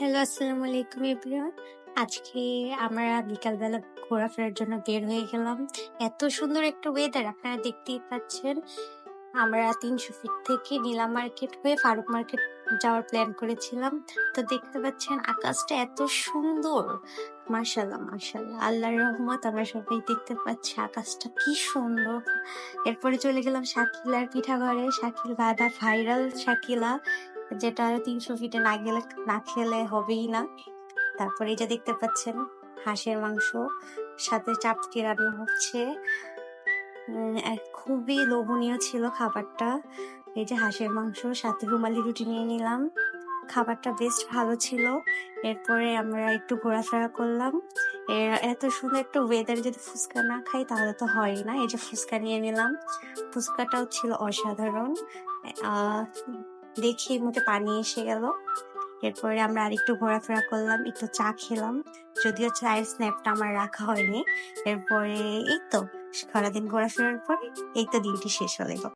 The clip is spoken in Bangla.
হ্যালো, আসসালামু আলাইকুম এভরিওয়ান। আজকে আমরা বিকালবেলা ঘোরাফেরার জন্য বের হয়ে গেলাম। এত সুন্দর একটা ওয়েদার আপনারা দেখতেই পাচ্ছেন। আমরা ৩০০ ফিট থেকে নীলা মার্কেট হয়ে ফারুক মার্কেট যাওয়ার প্ল্যান করেছিলাম। তো দেখতে পাচ্ছেন আকাশটা এত সুন্দর। মাশাআল্লাহ, মাশাআল্লাহ। আল্লাহর রহমত আমরা সবাই দেখতে পাচ্ছি আকাশটা কি সুন্দর। এরপরে চলে গেলাম শাকিলার পিঠাঘরে। শাকিল ভাইবা ভাইরাল শাকিলা, যেটা ৩০০ ফিটে না খেলে হবেই না। তারপরে এই যে দেখতে পাচ্ছেন হাঁসের মাংস, সাথে চাপটি রান্না হচ্ছে। খুবই লোভনীয় ছিল খাবারটা। এই যে হাঁসের মাংস, সাথে রুমালি রুটি নিয়ে নিলাম। খাবারটা বেশ ভালো ছিল। এরপরে আমরা একটু ঘোরাফেরা করলাম। এত সুন্দর একটা ওয়েদারে যদি ফুচকা না খাই তাহলে তো হয়ই না। এই যে ফুচকা নিয়ে নিলাম। ফুচকাটাও ছিল অসাধারণ। আহ দেখি মুখে পানি এসে গেল। এরপরে আমরা আরেকটু ঘোরাফেরা করলাম, একটু চা খেলাম। যদিও চায়ের স্ন্যাপটা আমার রাখা হয়নি। এরপরে এই তো সারাদিন ঘোরাফেরার পরে এই তো দিনটি শেষ হলো।